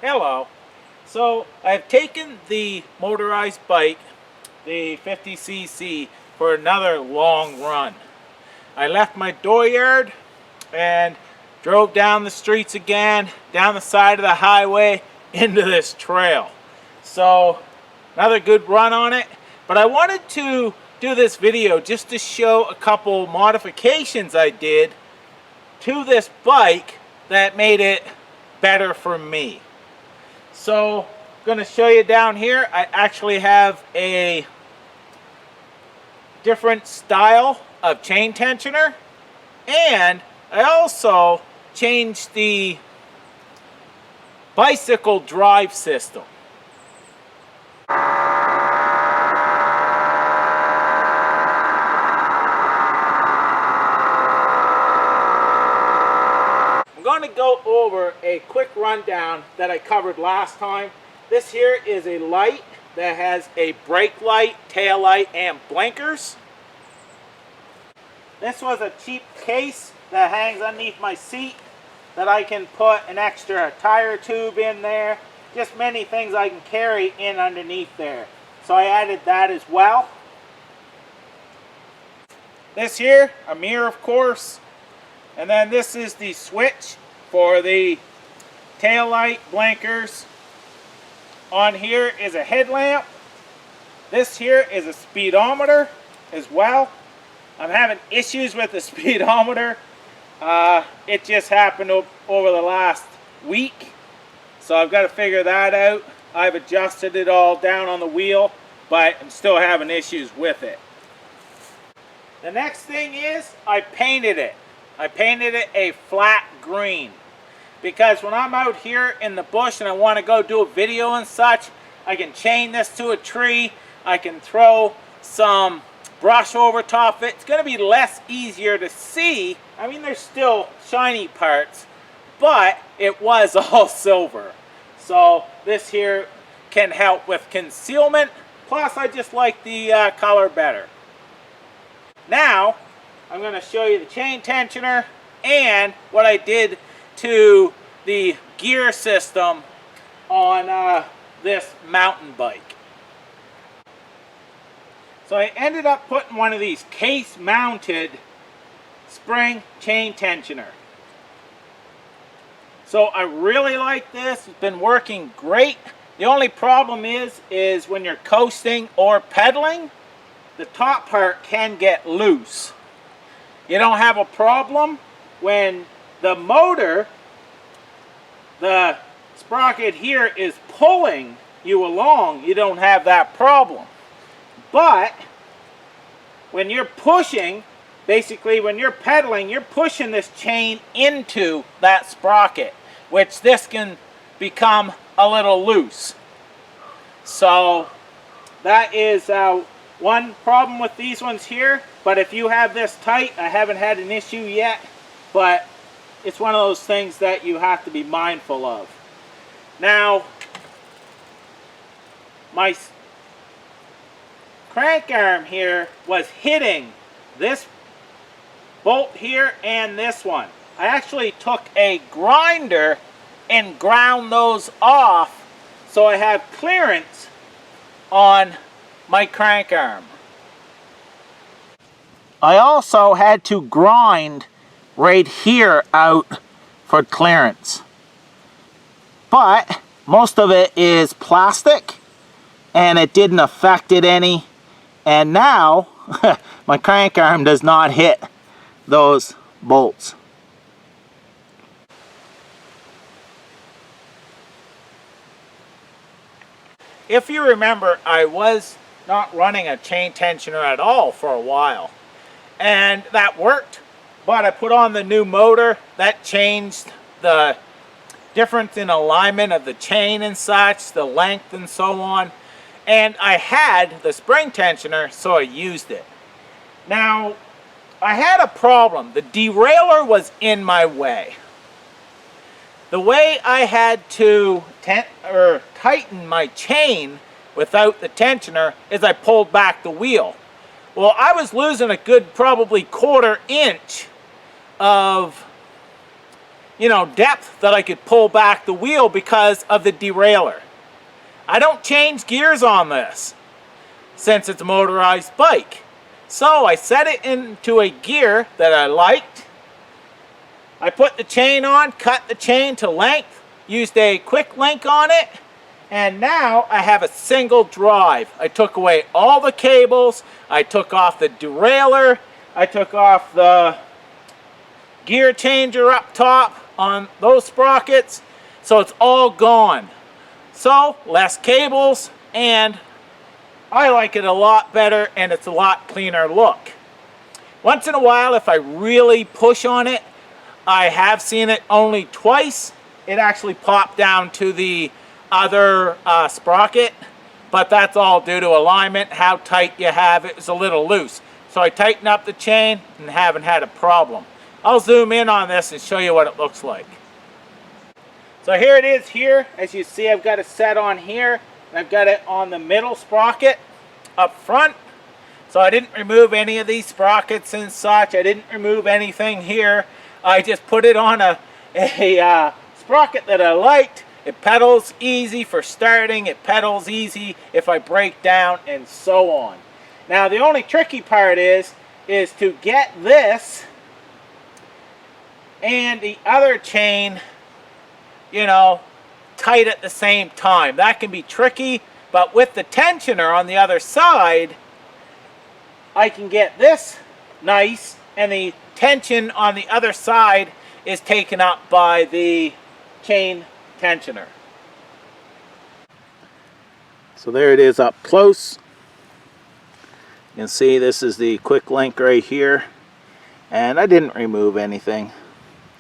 Hello. So I've taken the motorized bike, the 50cc, for another long run. I left my dooryard and drove down the streets again, down the side of the highway, into this trail. So another good run on it. But I wanted to do this video just to show a couple modifications I did to this bike that made it better for me. So I'm going to show you down here. I actually have a different style of chain tensioner, and I also changed the bicycle drive system. I'm going to go over a quick rundown that I covered last time. This here is a light that has a brake light, tail light, and blinkers. This was a cheap case that hangs underneath my seat that I can put an extra tire tube in there. Just many things I can carry in underneath there. So I added that as well. This here, a mirror of course. And then this is the switch for the tail light, blinkers. On here is a headlamp. This here is a speedometer as well. I'm having issues with the speedometer. It just happened over the last week. So I've got to figure that out. I've adjusted it all down on the wheel, but I'm still having issues with it. The next thing is I painted it. I painted it a flat green. Because when I'm out here in the bush and I want to go do a video and such, I can chain this to a tree. I can throw some brush over top of it. It's going to be less easier to see. I mean, there's still shiny parts, but it was all silver. So this here can help with concealment. Plus, I just like the color better. Now, I'm going to show you the chain tensioner and what I did to the gear system on this mountain bike. So I ended up putting one of these case mounted spring chain tensioner. So I really like this. It's been working great. The only problem is when you're coasting or pedaling, the top part can get loose. You don't have a problem when the motor, the sprocket here, is pulling you along. You don't have that problem. But when you're pushing, basically when you're pedaling, you're pushing this chain into that sprocket, which this can become a little loose. So that is one problem with these ones here. But if you have this tight, I haven't had an issue yet, but it's one of those things that you have to be mindful of. Now, my crank arm here was hitting this bolt here and this one. I actually took a grinder and ground those off so I have clearance on my crank arm. I also had to grind right here out for clearance. But most of it is plastic and it didn't affect it any. And now my crank arm does not hit those bolts. If you remember, I was not running a chain tensioner at all for a while. And that worked, but I put on the new motor. That changed the difference in alignment of the chain and such, the length and so on. And I had the spring tensioner, so I used it. Now, I had a problem. The derailleur was in my way. The way I had to tighten my chain without the tensioner is I pulled back the wheel. Well, I was losing a good probably 1/4 inch of depth that I could pull back the wheel because of the derailleur. I don't change gears on this since it's a motorized bike. So I set it into a gear that I liked. I put the chain on, cut the chain to length, used a quick link on it, and now I have a single drive. I took away all the cables, I took off the derailleur, I took off the gear changer up top on those sprockets, so it's all gone. So less cables, and I like it a lot better, and it's a lot cleaner look. Once in a while, if I really push on it, I have seen it only twice. It actually popped down to the other sprocket, but that's all due to alignment, how tight you have it. It's a little loose. So I tightened up the chain and haven't had a problem. I'll zoom in on this and show you what it looks like. So here it is here. As you see, I've got it set on here. And I've got it on the middle sprocket up front. So I didn't remove any of these sprockets and such. I didn't remove anything here. I just put it on a sprocket that I liked. It pedals easy for starting. It pedals easy if I break down and so on. Now the only tricky part is to get this and the other chain, tight at the same time. That can be tricky, but with the tensioner on the other side, I can get this nice, and the tension on the other side is taken up by the chain tensioner. So there it is up close. You can see this is the quick link right here, and I didn't remove anything.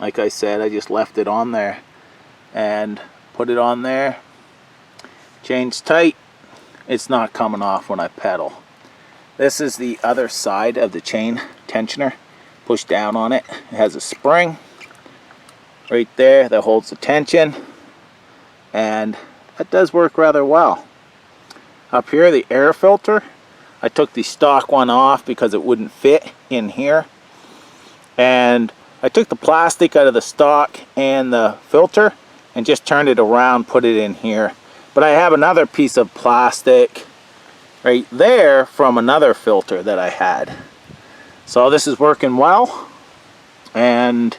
Like I said, I just left it on there and put it on there. Chain's tight. It's not coming off when I pedal. This is the other side of the chain tensioner. Push down on it. It has a spring right there that holds the tension, and that does work rather well. Up here, the air filter, I took the stock one off because it wouldn't fit in here, and I took the plastic out of the stock and the filter and just turned it around, put it in here. But I have another piece of plastic right there from another filter that I had. So this is working well, and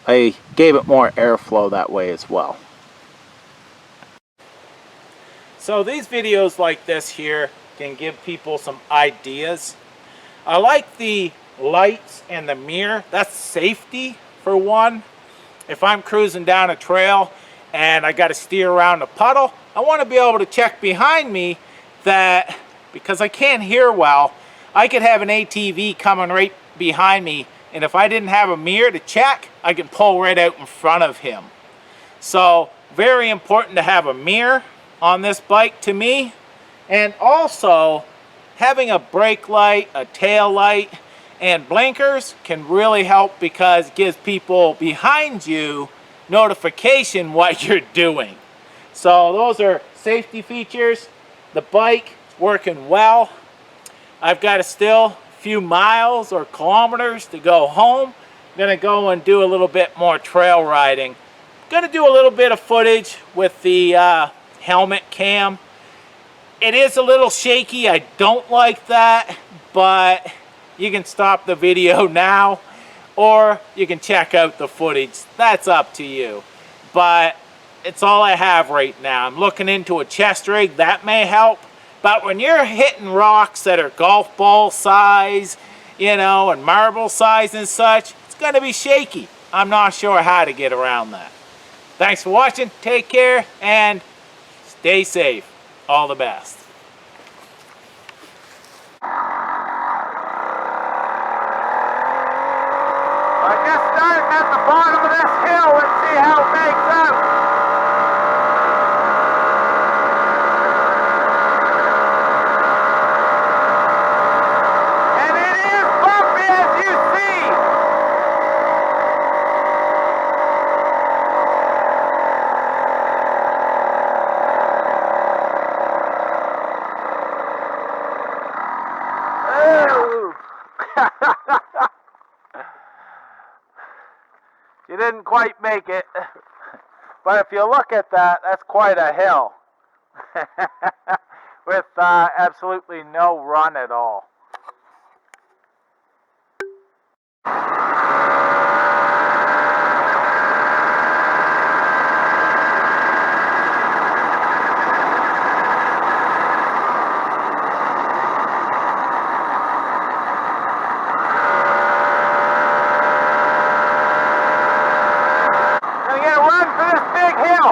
I gave it more airflow that way as well. So these videos like this here can give people some ideas. I like the lights and the mirror. That's safety for one. If I'm cruising down a trail and I got to steer around a puddle, I want to be able to check behind me that, because I can't hear well, I could have an ATV coming right behind me, and if I didn't have a mirror to check, I can pull right out in front of him. So very important to have a mirror on this bike to me, and also having a brake light, a tail light, and blinkers can really help, because it gives people behind you notification what you're doing. So those are safety features. The bike is working well. I've got still a few miles or kilometers to go home. I'm going to go and do a little bit more trail riding. I'm going to do a little bit of footage with the helmet cam. It is a little shaky. I don't like that, but you can stop the video now, or you can check out the footage. That's up to you. But it's all I have right now. I'm looking into a chest rig. That may help. But when you're hitting rocks that are golf ball size, and marble size and such, it's going to be shaky. I'm not sure how to get around that. Thanks for watching. Take care and stay safe. All the best. I just started at the bottom of this hill. Let's see how it makes up. And it is bumpy, as you see. make it. But if you look at that, that's quite a hill. With absolutely no run at all. Gonna get a run for this big hill.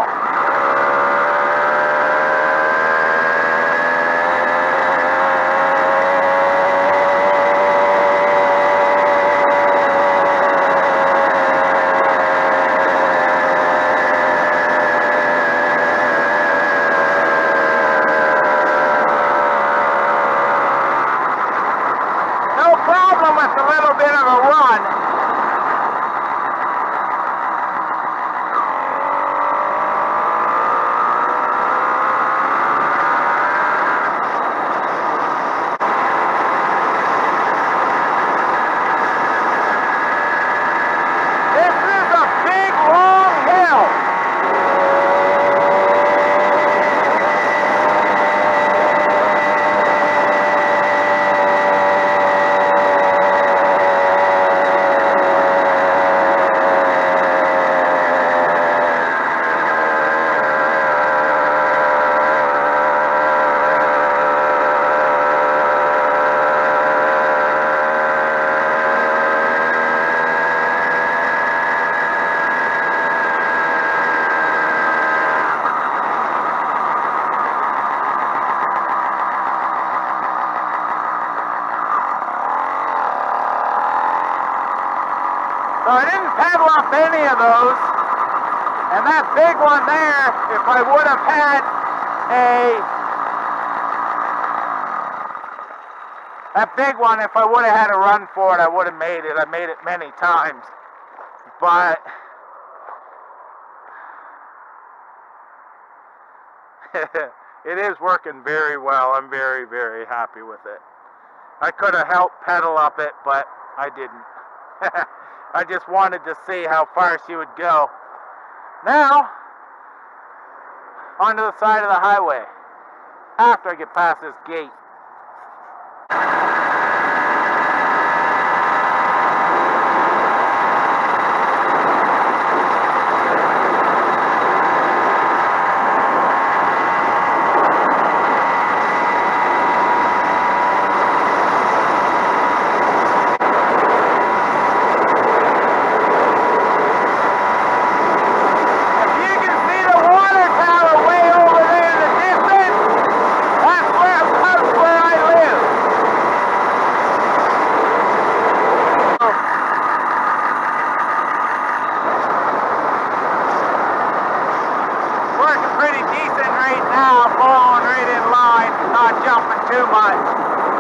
No problem with a little bit of a run. This is a big, long hill. So I didn't pedal up any of those. And that big one there, if I would have had if I would have had a run for it, I would have made it. I made it many times. But it is working very well. I'm very, very happy with it. I could have helped pedal up it, but I didn't. I just wanted to see how far she would go. Now, onto the side of the highway, after I get past this gate. Too much.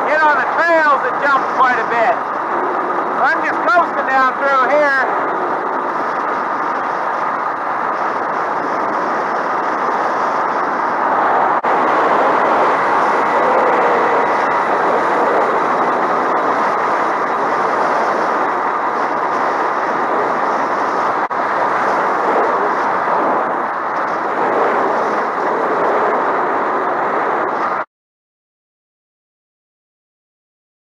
Get on the trails, it jumps quite a bit. I'm just coasting down through here.